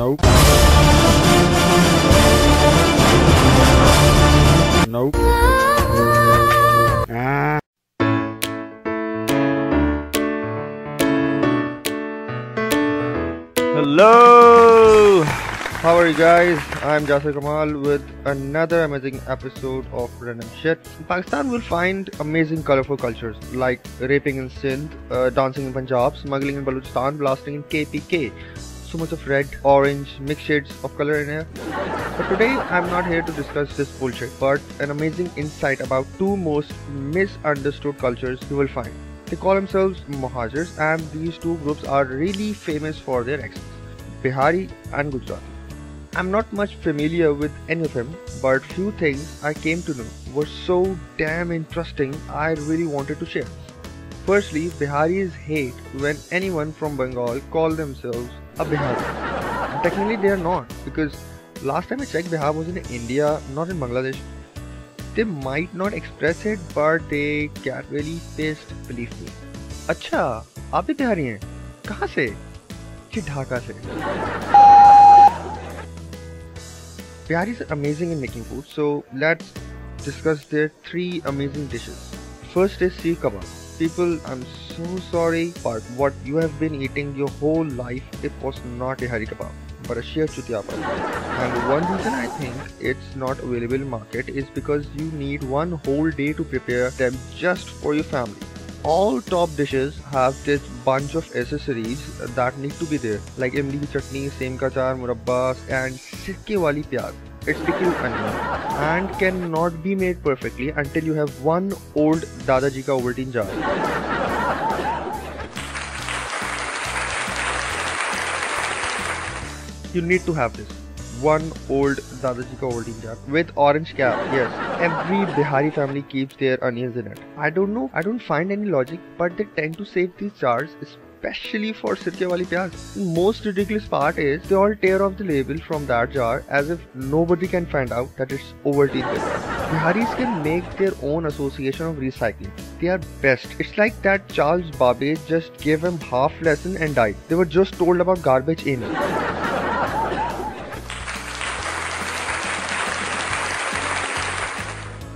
Nope. Nope. Ah. Hello! How are you guys? I'm Jasir Kamal with another amazing episode of Random Shit. In Pakistan, we'll find amazing colorful cultures like raping in Sindh, dancing in Punjab, smuggling in Balochistan, blasting in KPK. So much of red, orange, mixed shades of color in here. But today, I'm not here to discuss this bullshit, but an amazing insight about two most misunderstood cultures you will find. They call themselves Mohajirs, and these two groups are really famous for their accents, Bihari and Gujarati. I'm not much familiar with any of them, but few things I came to know were so damn interesting I really wanted to share. Firstly, Biharis hate when anyone from Bengal call themselves a Bihari. Technically they are not, because last time I checked, Bihar was in India, not in Bangladesh. They might not express it, but they get really pissed, believe me. अच्छा, आप भी बिहारी हैं? कहाँ से? जी ढाका से. Biharis are amazing in making food, so let's discuss their three amazing dishes. First is seer kebab. People, I'm so sorry, but what you have been eating your whole life, it was not Bihari kebab, but a sheer chutiapa. And one reason I think it's not available in market is because you need one whole day to prepare them just for your family. All top dishes have this bunch of accessories that need to be there, like imli ki chutney, seem ka achar, murabba, and sirke wali pyaz. It's pickled onion and cannot be made perfectly until you have one old Dadaji ka Ovaltine jar. You need to have this. One old Dadaji ka Ovaltine jar with orange cap. Yes, every Bihari family keeps their onions in it. I don't know, I don't find any logic, but they tend to save these jars, especially for sirke wali pyaz. The most ridiculous part is they all tear off the label from that jar as if nobody can find out that it's Ovaltine pyaz. Biharis can make their own association of recycling. They are best. It's like that Charles Babbage just gave him half lesson and died. They were just told about garbage in.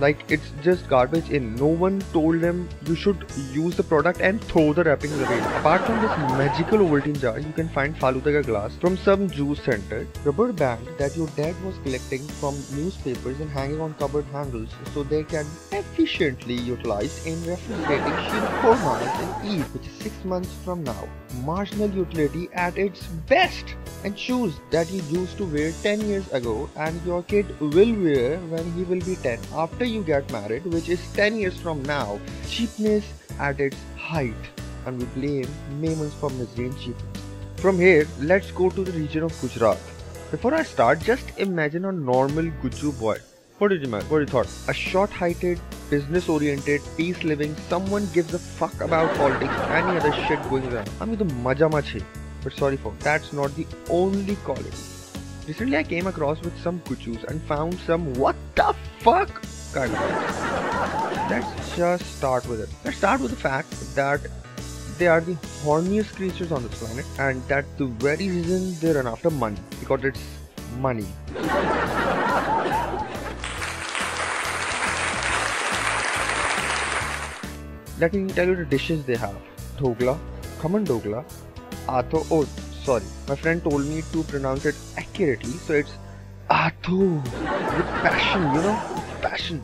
Like, it's just garbage in. No one told them you should use the product and throw the wrappings away. Apart from this magical Ovaltine jar, you can find Faluda ka glass from some juice center, rubber band that your dad was collecting from newspapers and hanging on cupboard handles so they can efficiently utilized in refrigerating sheer kormas and Eid, which is 6 months from now. Marginal utility at its best. And shoes that you used to wear 10 years ago and your kid will wear when he will be 10 after you get married, which is 10 years from now. Cheapness at its height, and we blame Memons for misery and cheapness. From here, let's go to the region of Gujarat. Before I start, just imagine a normal Guju boy. What did you imagine? What you thought? A short-heighted, business-oriented, peace-living, someone gives a fuck about politics, any other shit going around. I mean, the maja machi. But sorry folks, that's not the only quality. Recently I came across with some Gujus and found some what the fuck kind of guys. Let's just start with it. Let's start with the fact that they are the horniest creatures on this planet, and that's the very reason they run after money, because it's money. Let me tell you the dishes they have. Dhokla, Khaman Dhokla, Atho, oh sorry, my friend told me to pronounce it accurately, so it's Atho, with passion, you know, with passion.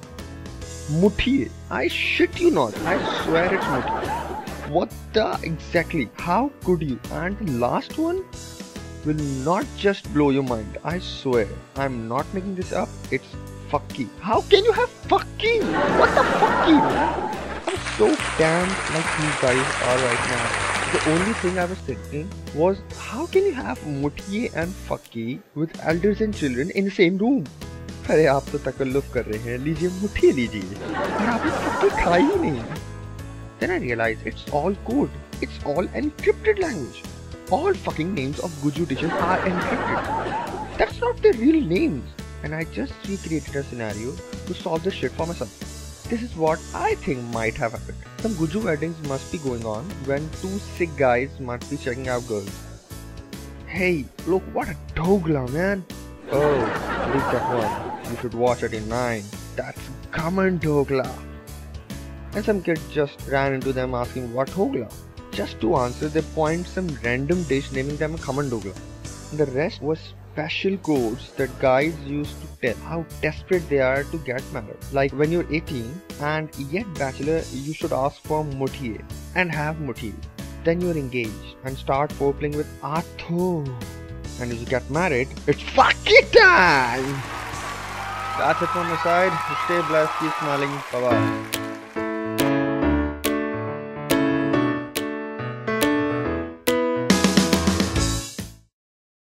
Muthi, I shit you not, I swear it's Muthi. What the exactly, how could you? And the last one will not just blow your mind, I swear, I'm not making this up, it's Fakki. How can you have Fakki? What the Fakki, man? I'm so damned like these guys are right now. The only thing I was thinking was, how can you have Muthiye and Fakki with elders and children in the same room? अरे आप तो तकल्लुफ कर रहे हैं, लीजिए मुठिए लीजिए, और आपने फक्की खाई ही नहीं. Then I realized it's all code. It's all encrypted language. All fucking names of Guju dishes are encrypted. That's not their real names. And I just recreated a scenario to solve this shit for myself. This is what I think might have happened. Some Guju weddings must be going on when two sick guys must be checking out girls. Hey, look what a Dogla, man. Oh, leave that one. You should watch it in 9. That's Gaman Dogla. And some kid just ran into them asking what Dogla. Just to answer, they point some random dish naming them a Khaman Dogla. The rest was special codes that guys used to tell how desperate they are to get married. Like when you're 18 and yet bachelor, you should ask for mutiye and have mutiye. Then you're engaged and start foreplaying with Arthur. And if you get married, it's fucking time! That's it from my side. Stay blessed, keep smiling. Bye bye.